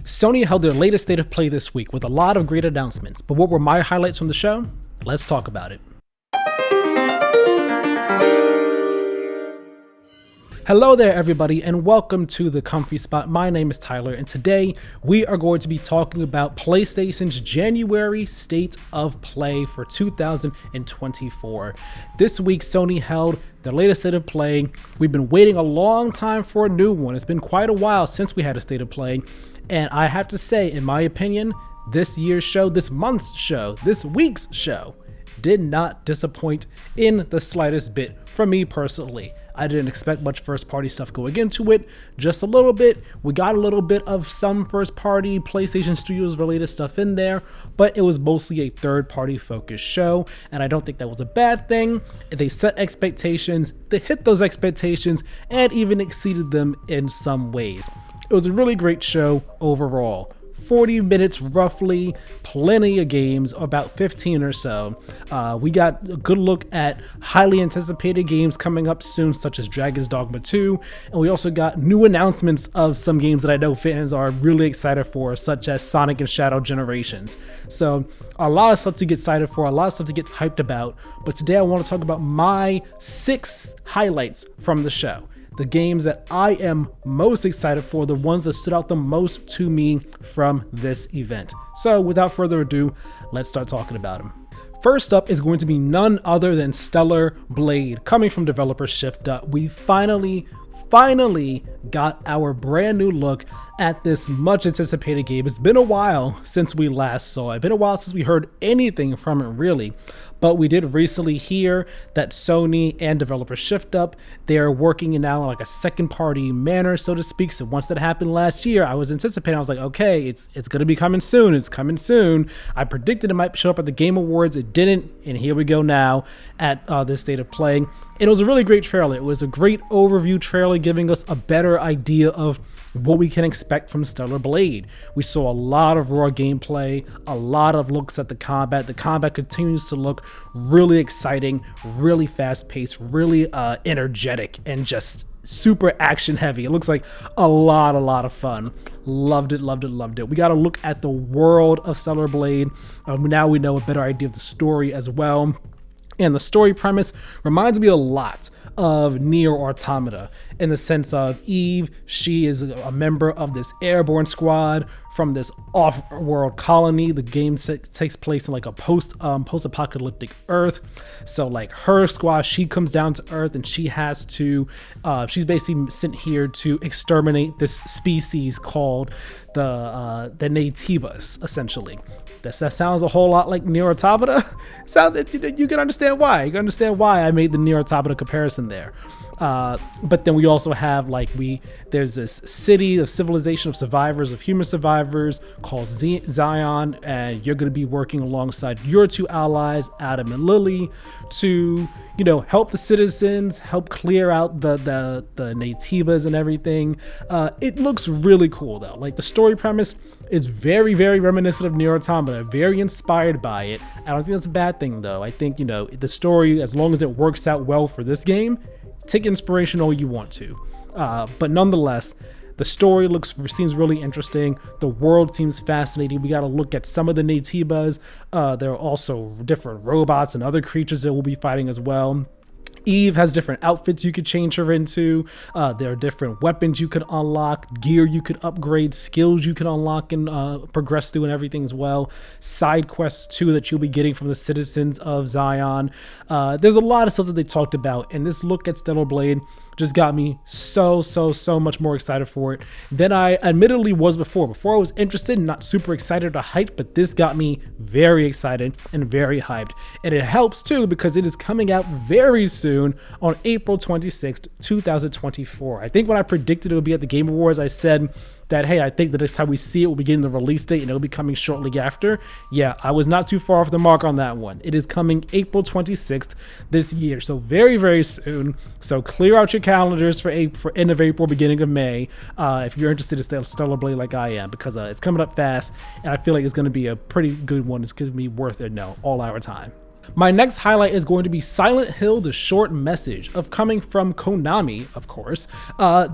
Sony held their latest state of play this week with a lot of great announcements, but what were my highlights from the show? Let's talk about it. Hello there everybody and welcome to The Comfy Spot. My name is Tyler and today we are going to be talking about PlayStation's January State of Play for 2024. This week Sony held their latest State of Play. We've been waiting a long time for a new one. It's been quite a while since we had a State of Play, and I have to say, in my opinion, this year's show, this month's show, this week's show did not disappoint in the slightest bit for me personally. I didn't expect much first party stuff going into it, just a little bit. We got a little bit of some first party PlayStation Studios related stuff in there, but it was mostly a third party focused show, and I don't think that was a bad thing. They set expectations, they hit those expectations, and even exceeded them in some ways. It was a really great show overall. 40 minutes roughly, plenty of games, about 15 or so. We got a good look at highly anticipated games coming up soon, such as Dragon's Dogma 2, and we also got new announcements of some games that I know fans are really excited for, such as Sonic and Shadow Generations. So a lot of stuff to get excited for, a lot of stuff to get hyped about, but today I want to talk about my 6 highlights from the show. The games that I am most excited for, the ones that stood out the most to me from this event. So without further ado, let's start talking about them. First up is going to be none other than Stellar Blade, coming from developer Shift Up. We finally got our brand new look at this much anticipated game. It's been a while since we last saw it. It's been a while since we heard anything from it really, but we did recently hear that Sony and developer Shift Up, they are working now in like a second party manner, so to speak. So once that happened last year, I was anticipating, I was like, okay, it's going to be coming soon. It's coming soon. I predicted it might show up at the Game Awards. It didn't, and here we go now at this State of Play. And it was a really great trailer. It was a great overview trailer giving us a better idea of what we can expect from Stellar Blade. We saw a lot of raw gameplay, a lot of looks at the combat. The combat continues to look really exciting, really fast-paced, really energetic, and just super action heavy. It looks like a lot of fun. Loved it. We got to look at the world of Stellar Blade. Now we know a better idea of the story as well. And the story premise reminds me a lot of Nier Automata in the sense of Eve. She is a member of this airborne squad from this off-world colony. The game takes place in like a post-apocalyptic Earth. So like her squad, she comes down to Earth and she has to, she's basically sent here to exterminate this species called the Naytibas, essentially. That sounds a whole lot like Nier Automata. You can understand why. You can understand why I made the Nier Automata comparison there. But then we also have there's this city, a civilization of survivors, of human survivors called Zion, and you're going to be working alongside your 2 allies, Adam and Lily, to help the citizens, help clear out the Naytibas and everything. It looks really cool though. Like the story premise is very reminiscent of Nier Automata, very inspired by it. I don't think that's a bad thing though. I think the story, as long as it works out well for this game, take inspiration all you want to, but nonetheless, the story seems really interesting. The world seems fascinating. We got to look at some of the Naytibas. There are also different robots and other creatures that we'll be fighting as well. Eve has different outfits you could change her into. There are different weapons you could unlock, gear you could upgrade, skills you can unlock and progress through and everything as well. Side quests too that you'll be getting from the citizens of Zion. There's a lot of stuff that they talked about, and this look at Stellar Blade just got me so much more excited for it than I admittedly was before. Before I was interested, not super excited or hyped, but this got me very excited and very hyped. And it helps too because it is coming out very soon on April 26th, 2024. I think when I predicted it would be at the Game Awards, I said that, hey, I think the next time we see it, we'll be getting the release date and it'll be coming shortly after. Yeah, I was not too far off the mark on that one. It is coming April 26th this year, so very soon. So clear out your calendars for end of April, beginning of May, if you're interested in Stellar Blade like I am, because it's coming up fast, and I feel like it's going to be a pretty good one. It's going to be worth it all our time. My next highlight is going to be Silent Hill: The Short Message, coming from Konami, of course.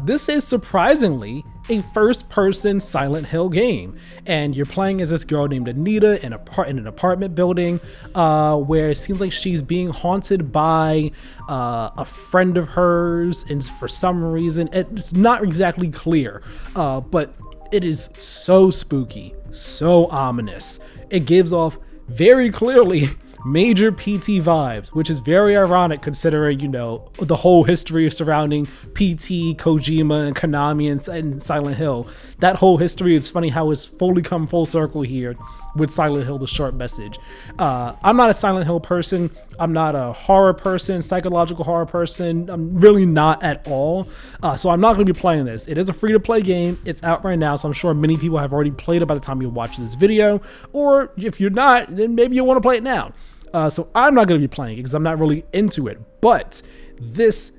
This is surprisingly a first-person Silent Hill game, and you're playing as this girl named Anita in an apartment building where it seems like she's being haunted by a friend of hers, and for some reason, it's not exactly clear, but it is so spooky, so ominous. It gives off very clearly major PT vibes, which is very ironic considering, you know, the whole history surrounding PT, Kojima, and Konami and Silent Hill. That whole history, it's funny how it's fully come full circle here with Silent Hill: The Short Message. I'm not a Silent Hill person. I'm not a horror person, psychological horror person. I'm really not at all. So I'm not going to be playing this. It is a free-to-play game. It's out right now, so I'm sure many people have already played it by the time you watch this video. Or if you're not, then maybe you want to play it now. So I'm not going to be playing it because I'm not really into it. But this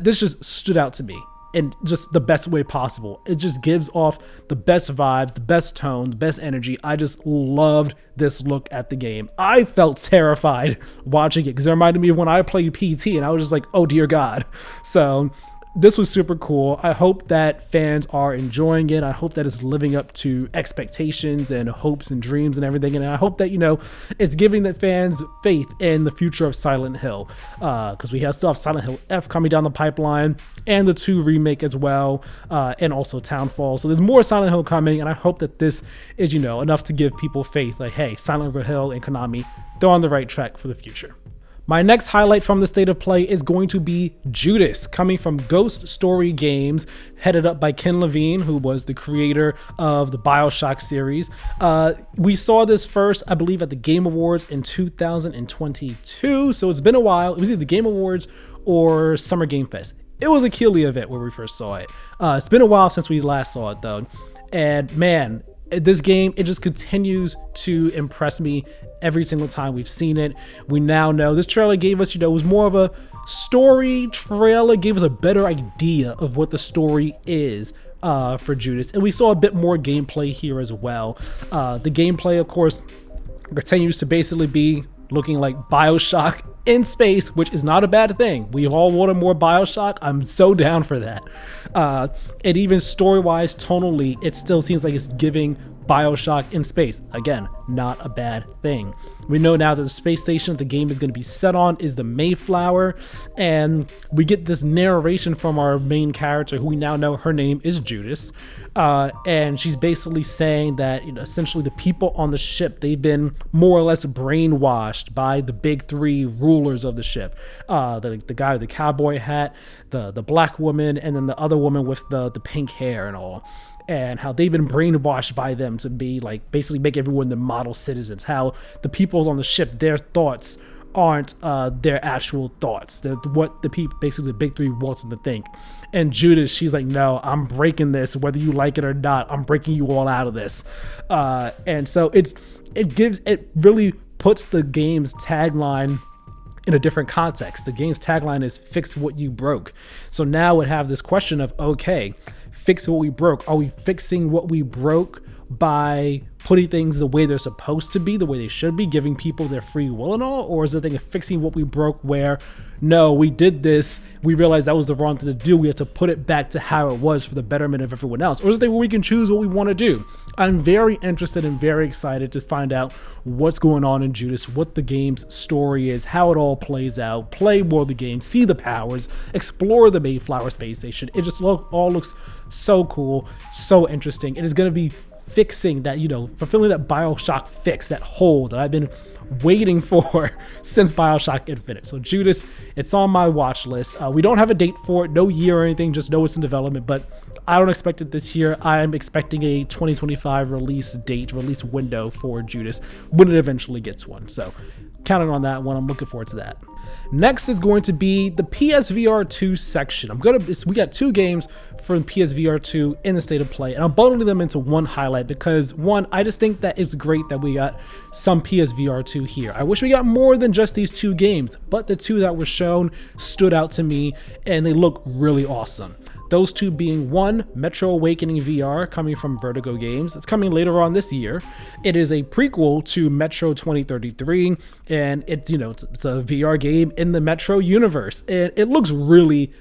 just stood out to me in just the best way possible. It just gives off the best vibes, the best tone, the best energy. I just loved this look at the game. I felt terrified watching it because it reminded me of when I played PT and I was just like, oh dear God. So this was super cool. I hope that fans are enjoying it. I hope that it's living up to expectations and hopes and dreams and everything. And I hope that, you know, it's giving the fans faith in the future of Silent Hill. Because we still have Silent Hill F coming down the pipeline and the 2 remake as well. And also Townfall. So there's more Silent Hill coming. And I hope that this is, you know, enough to give people faith. Like, hey, Silent Hill and Konami, they're on the right track for the future. My next highlight from the state of play is going to be Judas, coming from Ghost Story Games, headed up by Ken Levine, who was the creator of the BioShock series. We saw this first, I believe, at the Game Awards in 2022, so it's been a while. It was either the Game Awards or Summer Game Fest. It was a Keighley event where we first saw it. It's been a while since we last saw it, though, and man, this game, it just continues to impress me every single time we've seen it. We now know this trailer gave us, you know, it was more of a story trailer, gave us a better idea of what the story is for Judas, and we saw a bit more gameplay here as well. The gameplay, of course, continues to basically be looking like BioShock in space, which is not a bad thing. We all wanted more BioShock. I'm so down for that. And even story-wise, tonally, it still seems like it's giving BioShock in space. Again, not a bad thing. We know now that the space station that the game is going to be set on is the Mayflower, and we get this narration from our main character, who we now know her name is Judas, and she's basically saying that, you know, essentially the people on the ship, they've been more or less brainwashed by the big 3 rulers of the ship, the guy with the cowboy hat, the black woman, and then the other woman with the pink hair and all. And how they've been brainwashed by them to be like, basically make everyone the model citizens. How the people on the ship, their thoughts aren't their actual thoughts. They're what the people, basically the big 3, want them to think. And Judas, she's like, no, I'm breaking this, whether you like it or not. I'm breaking you all out of this. And so it really puts the game's tagline in a different context. The game's tagline is "Fix what you broke." So now we have this question of, okay, fix what we broke. Are we fixing what we broke by putting things the way they're supposed to be, the way they should be, giving people their free will and all? Or is it a thing of fixing what we broke where, no, we did this, we realized that was the wrong thing to do, we have to put it back to how it was for the betterment of everyone else? Or is it a thing where we can choose what we want to do? I'm very interested and very excited to find out what's going on in Judas, what the game's story is, how it all plays out, play more of the game, see the powers, explore the Mayflower space station. It just all looks so cool, so interesting. It is going to be fixing that, you know, fulfilling that BioShock fix, that hole that I've been waiting for since BioShock Infinite. So Judas, it's on my watch list. We don't have a date for it, no year or anything, just know it's in development, but I don't expect it this year. I'm expecting a 2025 release window for Judas when it eventually gets one. So counting on that one, I'm looking forward to that. Next is going to be the PSVR 2 section. We got 2 games for PSVR 2 in the state of play, and I'm bundling them into one highlight because, one, I just think that it's great that we got some PSVR 2 here. I wish we got more than just these 2 games, but the 2 that were shown stood out to me and they look really awesome. Those two being one, Metro Awakening VR, coming from Vertigo Games. It's coming later on this year. It is a prequel to Metro 2033, and it's a VR game in the Metro universe, and it looks really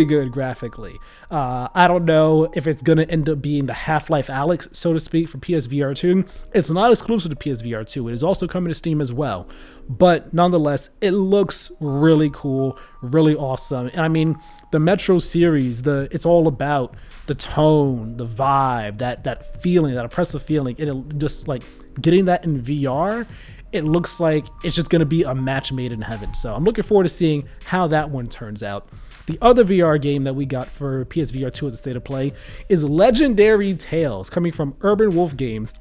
good graphically. I don't know if it's gonna end up being the Half-Life Alyx, so to speak, for PSVR 2. It's not exclusive to PSVR 2. It is also coming to Steam as well. But nonetheless, it looks really cool, really awesome. And I mean, the Metro series, it's all about the tone, the vibe, that feeling, that oppressive feeling. It just like getting that in VR. It looks like it's just going to be a match made in heaven. So I'm looking forward to seeing how that one turns out. The other VR game that we got for PSVR 2 at the State of Play is Legendary Tales, coming from Urban Wolf Games.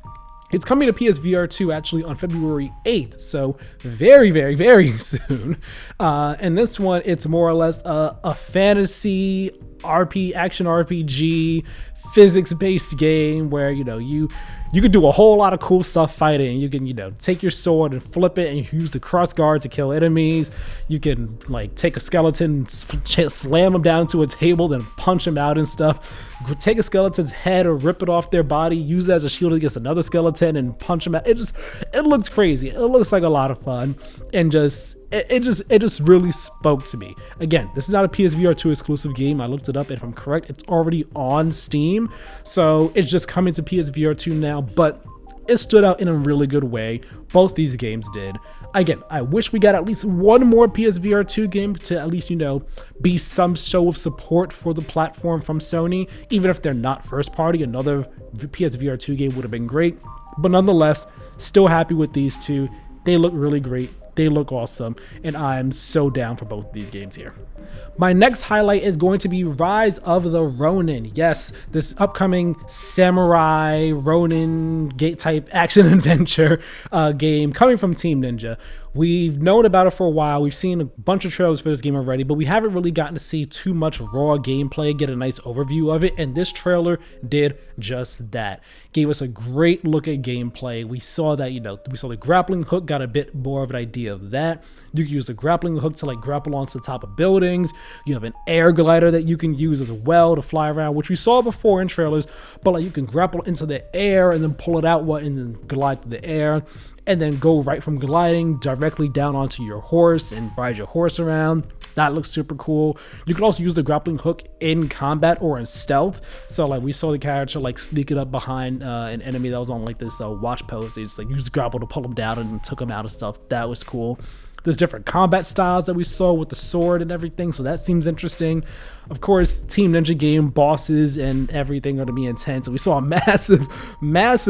It's coming to PSVR 2 actually on February 8th, so very soon. And this one, it's more or less a fantasy action RPG, physics-based game where you can do a whole lot of cool stuff fighting. You can, take your sword and flip it and use the cross guard to kill enemies. You can take a skeleton, slam them down to a table, then punch them out and stuff. Take a skeleton's head or rip it off their body, use it as a shield against another skeleton and punch them out. It looks crazy. It looks like a lot of fun, and it just really spoke to me. Again, this is not a PSVR 2 exclusive game. I looked it up, and if I'm correct, it's already on Steam. So it's just coming to PSVR 2 now, but it stood out in a really good way. Both these games did. Again, I wish we got at least one more PSVR 2 game to at least, be some show of support for the platform from Sony. Even if they're not first party, another PSVR 2 game would have been great. But nonetheless, still happy with these two. They look really great. They look awesome, and I'm so down for both of these games here. My next highlight is going to be Rise of the Ronin. Yes, this upcoming samurai Ronin gate type action adventure game coming from Team Ninja. We've known about it for a while. We've seen a bunch of trailers for this game already, but we haven't really gotten to see too much raw gameplay, get a nice overview of it, and this trailer did just that. Gave us a great look at gameplay. We saw that, we saw the grappling hook, got a bit more of an idea of that. You can use the grappling hook to grapple onto the top of buildings. You have an air glider that you can use as well to fly around, which we saw before in trailers, but you can grapple into the air and then pull it out and then glide through the air, and then go right from gliding directly down onto your horse and ride your horse around. That looks super cool. You can also use the grappling hook in combat or in stealth. So we saw the character sneaking up behind an enemy that was on this watch post. They just used the grapple to pull them down and took them out and stuff. That was cool. There's different combat styles that we saw with the sword and everything, so that seems interesting. Of course, Team Ninja game bosses and everything are going to be intense. We saw a massive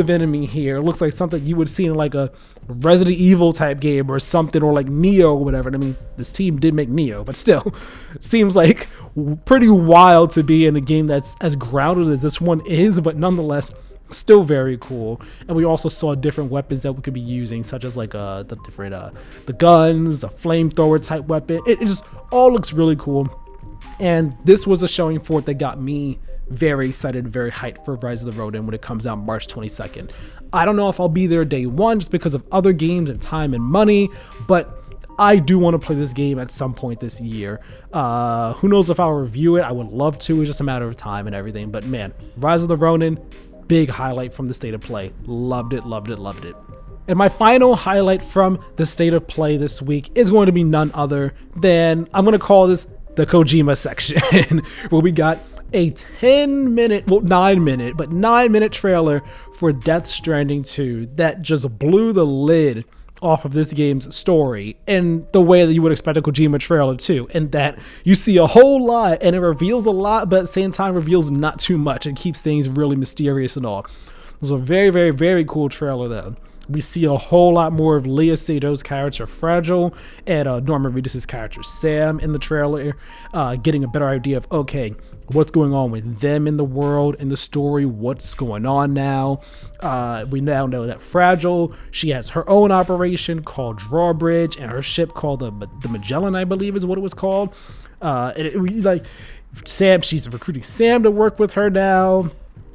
enemy here. It looks like something you would see in a Resident Evil type game or something, or Neo or whatever. I mean, this team did make Neo, but still, seems pretty wild to be in a game that's as grounded as this one is, but nonetheless, still very cool. And we also saw different weapons that we could be using, such as the guns, the flamethrower type weapon. It just all looks really cool, and this was a showing for it that got me very excited, very hyped for Rise of the Ronin when it comes out March 22nd. I don't know if I'll be there day one just because of other games and time and money, but I do want to play this game at some point this year. Who knows if I'll review it? I would love to. It's just a matter of time and everything. But man, Rise of the Ronin, big highlight from the State of Play. Loved it. And my final highlight from the State of Play this week is going to be none other than, I'm going to call this the Kojima section, where we got a 9-minute trailer for Death Stranding 2 that just blew the lid off of this game's story in the way that you would expect a Kojima trailer too, and that you see a whole lot and it reveals a lot, but at the same time reveals not too much and keeps things really mysterious and all. It was a very cool trailer though. We see a whole lot more of Leah Seydoux' character Fragile and Norman Reedus' character Sam in the trailer, getting a better idea of, okay, what's going on with them in the world, in the story, what's going on now. We now know that Fragile, she has her own operation called Drawbridge, and her ship called the Magellan, I believe is what it was called. Sam, she's recruiting Sam to work with her now.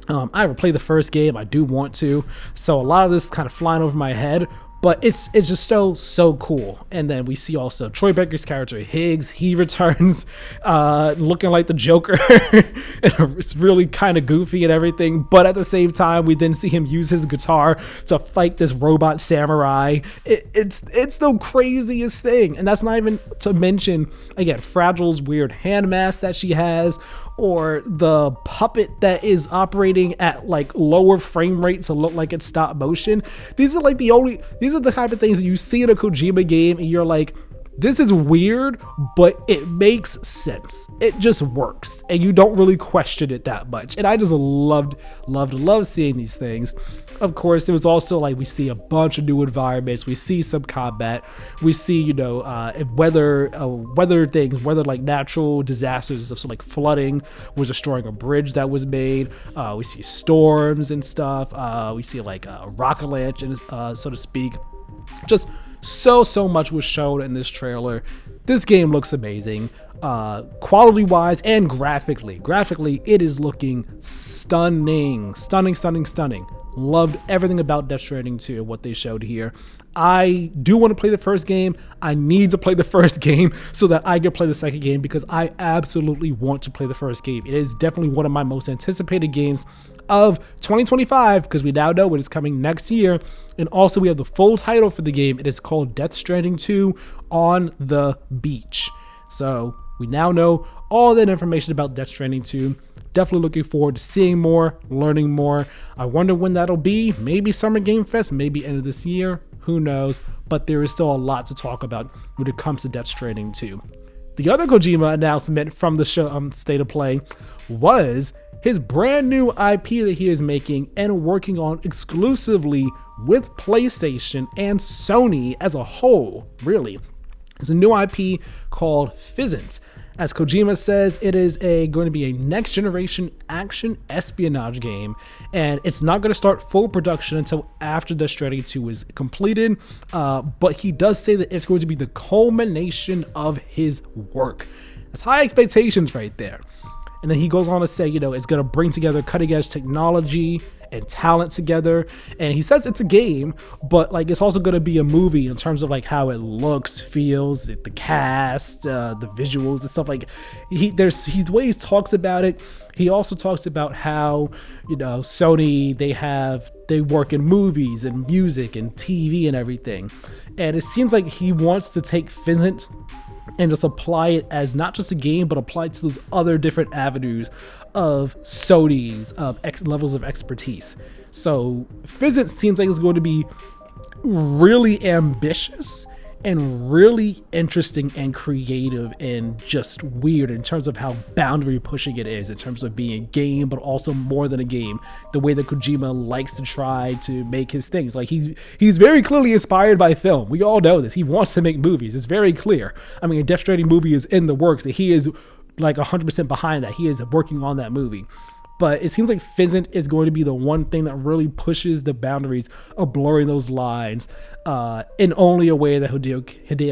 I haven't played the first game. I do want to. So a lot of this is kind of flying over my head. But it's just so cool. And then we see also Troy Baker's character Higgs. He returns looking like the Joker. It's really kind of goofy and everything, but at the same time we then see him use his guitar to fight this robot samurai. It's the craziest thing. And that's not even to mention, again, Fragile's weird hand mask that she has, or the puppet that is operating at like lower frame rates to look like it's stop motion. These are the type of things that you see in a Kojima game and you're like, this is weird, but it makes sense. It just works, and you don't really question it that much. And I just loved seeing these things. Of course, there was also like, we see a bunch of new environments. We see some combat. We see, weather like natural disasters and stuff. So like flooding was destroying a bridge that was made. We see storms and stuff. We see like a rocket launch, so to speak. Just so much was shown in this trailer. This game looks amazing, quality wise and graphically. It is looking stunning. Loved everything about Death Stranding 2, what they showed here. I do want to play the first game. I need to play the first game so that I can play the second game, because I absolutely want to play the first game. It is definitely one of my most anticipated games of 2025, because we now know it is coming next year. And also we have the full title for the game. It is called Death Stranding 2 on the Beach. So we now know all that information about Death Stranding 2. Definitely looking forward to seeing more, learning more. I wonder when that'll be. Maybe Summer Game Fest, maybe end of this year. Who knows? But there is still a lot to talk about when it comes to Death Stranding 2. The other Kojima announcement from the show, State of Play, was his brand new IP that he is making and working on exclusively with PlayStation and Sony as a whole, really. It's a new IP called Physint. As Kojima says, it is going to be a next generation action espionage game, and it's not going to start full production until after Death Stranding 2 is completed, but he does say that it's going to be the culmination of his work. That's high expectations right there. And then he goes on to say, it's going to bring together cutting edge technology and talent together. And he says it's a game, but like it's also going to be a movie in terms of like how it looks, feels, the cast, the visuals and stuff. Like the way he talks about it. He also talks about how, Sony, they work in movies and music and TV and everything. And it seems like he wants to take Physint and just apply it as not just a game, but apply it to those other different avenues of Sony's levels of expertise. So Physint seems like it's going to be really ambitious and really interesting and creative and just weird in terms of how boundary pushing it is, in terms of being a game, but also more than a game. The way that Kojima likes to try to make his things. Like he's very clearly inspired by film. We all know this. He wants to make movies. It's very clear. I mean, a Death Stranding movie is in the works. That he is like 100% behind that. He is working on that movie. But it seems like Physint is going to be the one thing that really pushes the boundaries of blurring those lines in only a way that Hideo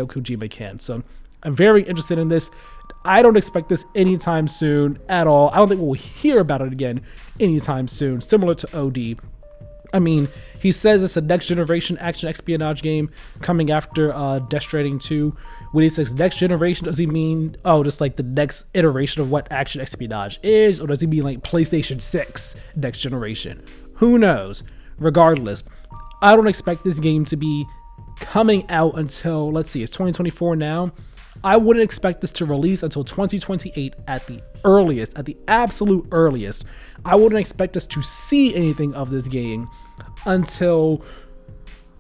Kojima can. So I'm very interested in this. I don't expect this anytime soon at all. I don't think we'll hear about it again anytime soon, similar to OD. I mean, he says it's a next generation action espionage game coming after Death Stranding 2. When he says next generation, does he mean, just like the next iteration of what action espionage is? Or does he mean like PlayStation 6 next generation? Who knows? Regardless, I don't expect this game to be coming out until, let's see, it's 2024 now. I wouldn't expect this to release until 2028 at the earliest, at the absolute earliest. I wouldn't expect us to see anything of this game until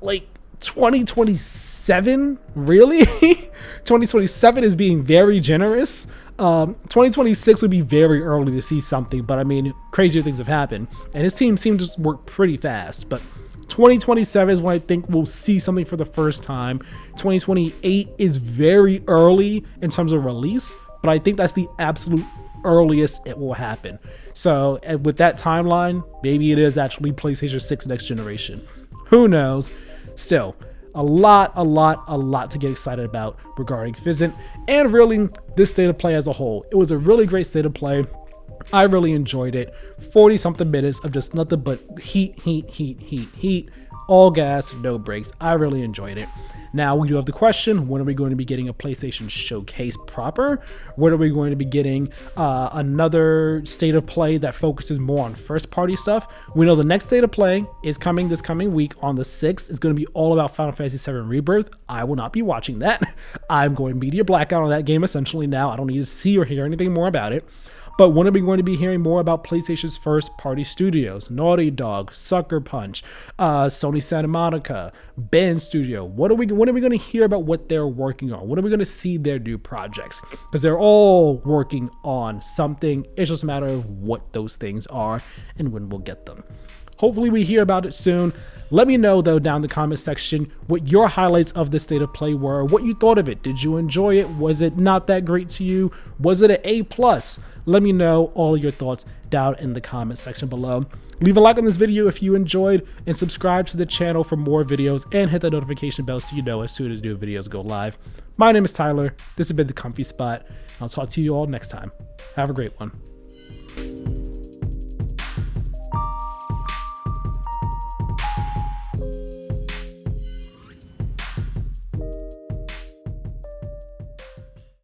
like 2027, really? 2027 is being very generous. 2026 would be very early to see something, but I mean, crazier things have happened, and his team seemed to work pretty fast. But 2027 is when I think we'll see something for the first time. 2028 is very early in terms of release, but I think that's the absolute earliest it will happen. So with that timeline, maybe it is actually PlayStation 6 next generation. Who knows? Still, a lot to get excited about regarding Physint and really this state of play as a whole. It was a really great state of play. I really enjoyed it. 40 something minutes of just nothing but heat. all gas, no brakes. I really enjoyed it. Now we do have the question, when are we going to be getting a PlayStation showcase proper? When are we going to be getting another state of play that focuses more on first party stuff? We know the next state of play is coming this coming week on the 6th. It's going to be all about Final Fantasy VII Rebirth. I will not be watching that. I'm going media blackout on that game essentially now. I don't need to see or hear anything more about it. But when are we going to be hearing more about PlayStation's first party studios? Naughty Dog, Sucker Punch, Sony Santa Monica, Band Studio. When are we going to hear about what they're working on? When are we going to see their new projects? Because they're all working on something. It's just a matter of what those things are and when we'll get them. Hopefully we hear about it soon. Let me know though down in the comment section what your highlights of this state of play were, what you thought of it. Did you enjoy it? Was it not that great to you? Was it an A+? Let me know all your thoughts down in the comment section below. Leave a like on this video if you enjoyed, and subscribe to the channel for more videos, and hit that notification bell so you know as soon as new videos go live. My name is Tyler. This has been The Comfy Spot. I'll talk to you all next time. Have a great one.